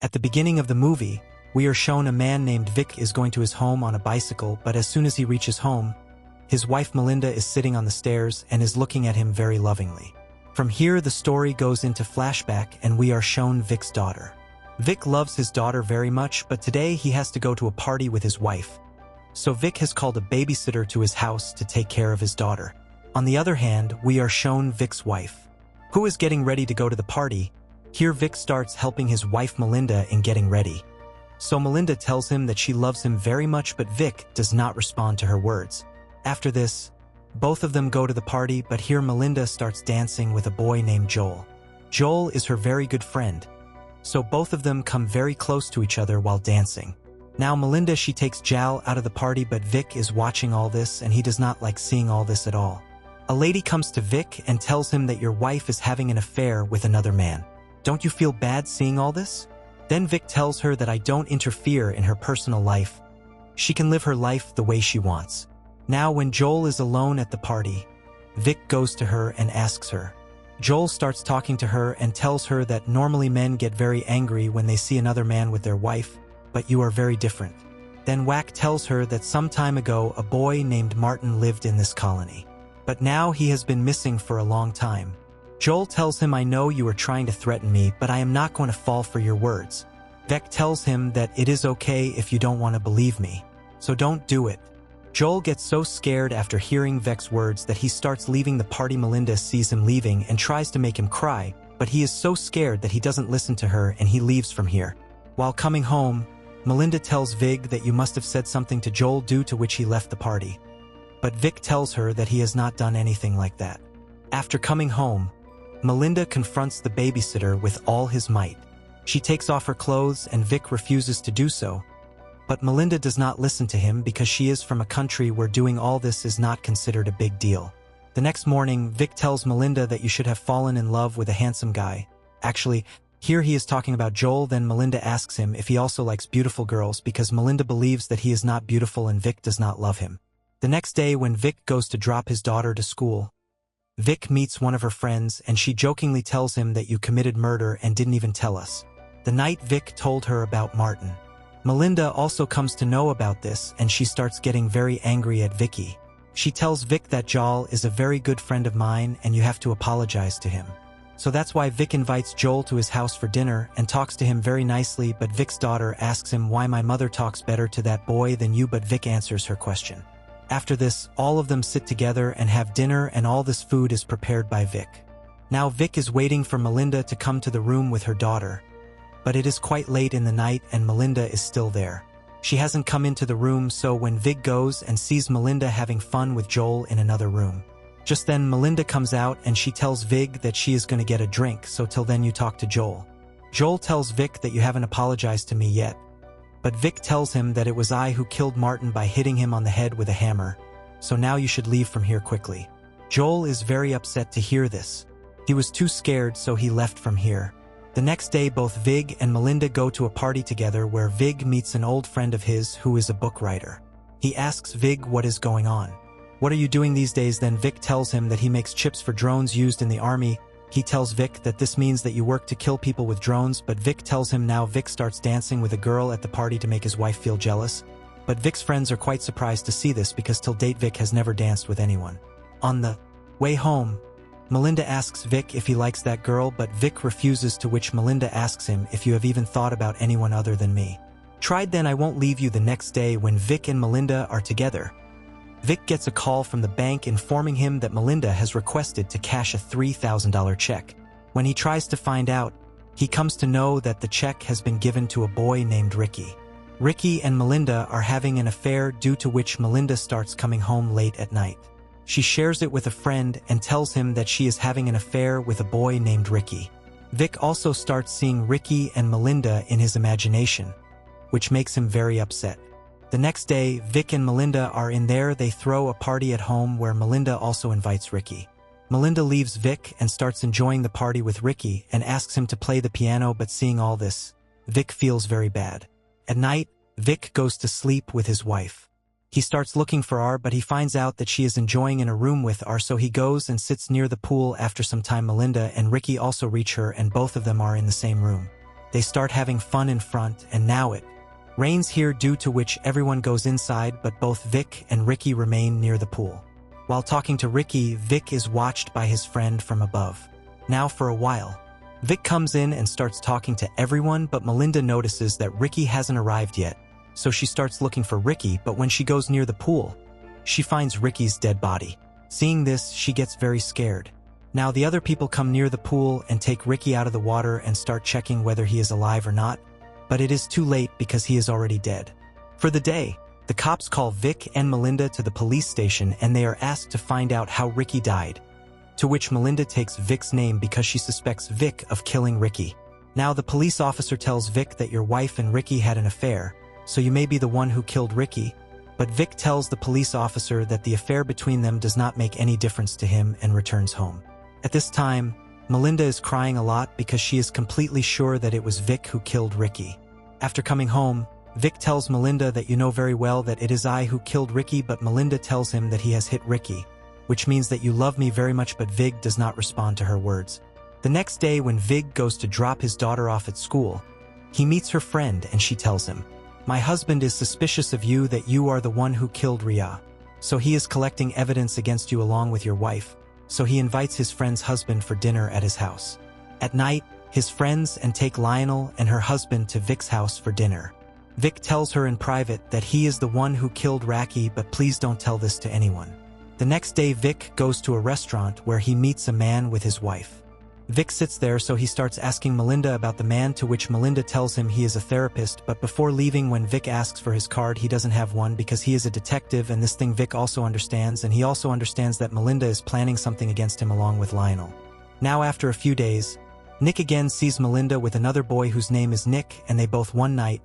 At the beginning of the movie, we are shown a man named Vic is going to his home on a bicycle, but as soon as he reaches home, his wife Melinda is sitting on the stairs and is looking at him very lovingly. From here, the story goes into flashback and we are shown Vic's daughter. Vic loves his daughter very much, but today he has to go to a party with his wife. So Vic has called a babysitter to his house to take care of his daughter. On the other hand, we are shown Vic's wife, who is getting ready to go to the party. Here Vic starts helping his wife Melinda in getting ready. So Melinda tells him that she loves him very much, but Vic does not respond to her words. After this, both of them go to the party, but here Melinda starts dancing with a boy named Joel. Joel is her very good friend, so both of them come very close to each other while dancing. Now Melinda, she takes Joel out of the party, but Vic is watching all this and he does not like seeing all this at all. A lady comes to Vic and tells him that your wife is having an affair with another man. Don't you feel bad seeing all this? Then Vic tells her that I don't interfere in her personal life. She can live her life the way she wants. Now when Joel is alone at the party, Vic goes to her and asks her. Joel starts talking to her and tells her that normally men get very angry when they see another man with their wife, but you are very different. Then Wack tells her that some time ago a boy named Martin lived in this colony, but now he has been missing for a long time. Joel tells him, I know you are trying to threaten me, but I am not going to fall for your words. Vic tells him that it is okay if you don't want to believe me, so don't do it. Joel gets so scared after hearing Vic's words that he starts leaving the party. Melinda sees him leaving and tries to make him cry, but he is so scared that he doesn't listen to her and he leaves from here. While coming home, Melinda tells Vic that you must have said something to Joel, due to which he left the party. But Vic tells her that he has not done anything like that. After coming home, Melinda confronts the babysitter with all his might. She takes off her clothes and Vic refuses to do so. But Melinda does not listen to him because she is from a country where doing all this is not considered a big deal. The next morning, Vic tells Melinda that you should have fallen in love with a handsome guy. Actually, here he is talking about Joel. Then Melinda asks him if he also likes beautiful girls because Melinda believes that he is not beautiful and Vic does not love him. The next day when Vic goes to drop his daughter to school, Vic meets one of her friends and she jokingly tells him that you committed murder and didn't even tell us. The night Vic told her about Martin. Melinda also comes to know about this and she starts getting very angry at Vicky. She tells Vic that Joel is a very good friend of mine and you have to apologize to him. So that's why Vic invites Joel to his house for dinner and talks to him very nicely, but Vic's daughter asks him why my mother talks better to that boy than you, but Vic answers her question. After this, all of them sit together and have dinner and all this food is prepared by Vic. Now Vic is waiting for Melinda to come to the room with her daughter. But it is quite late in the night and Melinda is still there. She hasn't come into the room, so when Vic goes and sees Melinda having fun with Joel in another room. Just then Melinda comes out and she tells Vic that she is going to get a drink, so till then you talk to Joel. Joel tells Vic that you haven't apologized to me yet. But Vic tells him that it was I who killed Martin by hitting him on the head with a hammer, so now you should leave from here quickly. Joel is very upset to hear this. He was too scared, so he left from here. The next day both Vic and Melinda go to a party together where Vic meets an old friend of his who is a book writer. He asks Vic what is going on. What are you doing these days? Then Vic tells him that he makes chips for drones used in the army. He tells Vic that this means that you work to kill people with drones, but Vic tells him now. Vic starts dancing with a girl at the party to make his wife feel jealous. But Vic's friends are quite surprised to see this because till date Vic has never danced with anyone. On the way home, Melinda asks Vic if he likes that girl, but Vic refuses, to which Melinda asks him if you have even thought about anyone other than me. Tried then I won't leave you. The next day when Vic and Melinda are together, Vic gets a call from the bank informing him that Melinda has requested to cash a $3,000 check. When he tries to find out, he comes to know that the check has been given to a boy named Ricky. Ricky and Melinda are having an affair, due to which Melinda starts coming home late at night. She shares it with a friend and tells him that she is having an affair with a boy named Ricky. Vic also starts seeing Ricky and Melinda in his imagination, which makes him very upset. The next day, Vic and Melinda are in there. They throw a party at home where Melinda also invites Ricky. Melinda leaves Vic and starts enjoying the party with Ricky and asks him to play the piano, but seeing all this, Vic feels very bad. At night, Vic goes to sleep with his wife. He starts looking for R, but he finds out that she is enjoying in a room with R, so he goes and sits near the pool. After some time, Melinda and Ricky also reach her and both of them are in the same room. They start having fun in front, and now it rains here, due to which everyone goes inside, but both Vic and Ricky remain near the pool. While talking to Ricky, Vic is watched by his friend from above. Now for a while, Vic comes in and starts talking to everyone, but Melinda notices that Ricky hasn't arrived yet, so she starts looking for Ricky, but when she goes near the pool, she finds Ricky's dead body. Seeing this, she gets very scared. Now the other people come near the pool and take Ricky out of the water and start checking whether he is alive or not, but it is too late because he is already dead. For the day, the cops call Vic and Melinda to the police station and they are asked to find out how Ricky died, to which Melinda takes Vic's name because she suspects Vic of killing Ricky. Now the police officer tells Vic that your wife and Ricky had an affair, so you may be the one who killed Ricky, but Vic tells the police officer that the affair between them does not make any difference to him and returns home. At this time, Melinda is crying a lot because she is completely sure that it was Vic who killed Ricky. After coming home, Vic tells Melinda that you know very well that it is I who killed Ricky, but Melinda tells him that he has hit Ricky, which means that you love me very much, but Vic does not respond to her words. The next day when Vic goes to drop his daughter off at school, he meets her friend and she tells him, "My husband is suspicious of you that you are the one who killed Ria. So he is collecting evidence against you along with your wife. So he invites his friend's husband for dinner at his house. At night, his friends and take Lionel and her husband to Vic's house for dinner. Vic tells her in private that he is the one who killed Raki, but please don't tell this to anyone." The next day, Vic goes to a restaurant where he meets a man with his wife. Vic sits there, so he starts asking Melinda about the man, to which Melinda tells him he is a therapist, but before leaving, when Vic asks for his card, he doesn't have one because he is a detective, and this thing Vic also understands, and he also understands that Melinda is planning something against him along with Lionel. Now after a few days, Nick again sees Melinda with another boy whose name is Nick, and they both one night.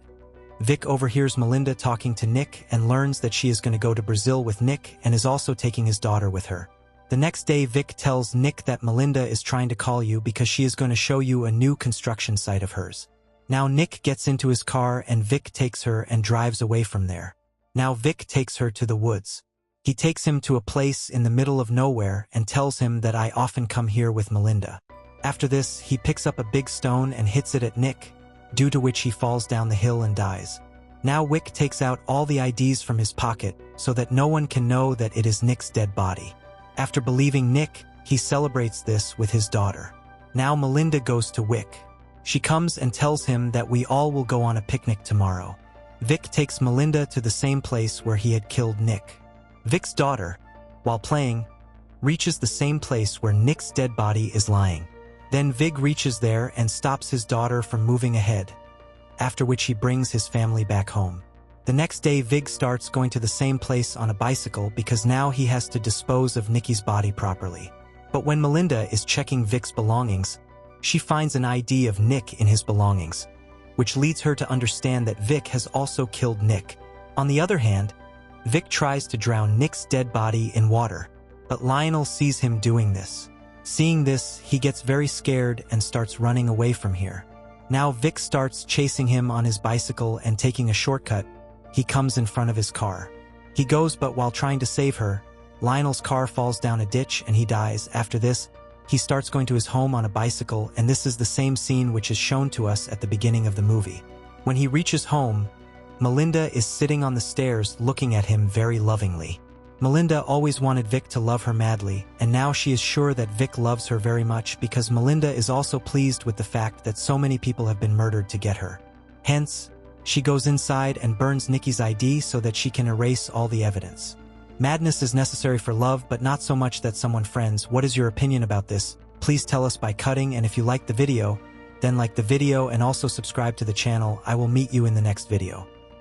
Vic overhears Melinda talking to Nick and learns that she is going to go to Brazil with Nick and is also taking his daughter with her. The next day, Vic tells Nick that Melinda is trying to call you because she is going to show you a new construction site of hers. Now Nick gets into his car and Vic takes her and drives away from there. Now Vic takes her to the woods. He takes him to a place in the middle of nowhere and tells him that I often come here with Melinda. After this, he picks up a big stone and hits it at Nick, due to which he falls down the hill and dies. Now Vic takes out all the IDs from his pocket so that no one can know that it is Nick's dead body. After believing Nick, he celebrates this with his daughter. Now Melinda goes to Vic. She comes and tells him that we all will go on a picnic tomorrow. Vic takes Melinda to the same place where he had killed Nick. Vic's daughter, while playing, reaches the same place where Nick's dead body is lying. Then Vic reaches there and stops his daughter from moving ahead, after which he brings his family back home. The next day, Vic starts going to the same place on a bicycle because now he has to dispose of Nicky's body properly. But when Melinda is checking Vic's belongings, she finds an ID of Nick in his belongings, which leads her to understand that Vic has also killed Nick. On the other hand, Vic tries to drown Nick's dead body in water, but Lionel sees him doing this. Seeing this, he gets very scared and starts running away from here. Now Vic starts chasing him on his bicycle and taking a shortcut. He comes in front of his car. He goes, but while trying to save her, Lionel's car falls down a ditch and he dies. After this, he starts going to his home on a bicycle, and this is the same scene which is shown to us at the beginning of the movie. When he reaches home, Melinda is sitting on the stairs looking at him very lovingly. Melinda always wanted Vic to love her madly, and now she is sure that Vic loves her very much because Melinda is also pleased with the fact that so many people have been murdered to get her. Hence, she goes inside and burns Nicky's ID so that she can erase all the evidence. Madness is necessary for love, but not so much that someone friends. What is your opinion about this? Please tell us by cutting, and if you like the video, then like the video and also subscribe to the channel. I will meet you in the next video.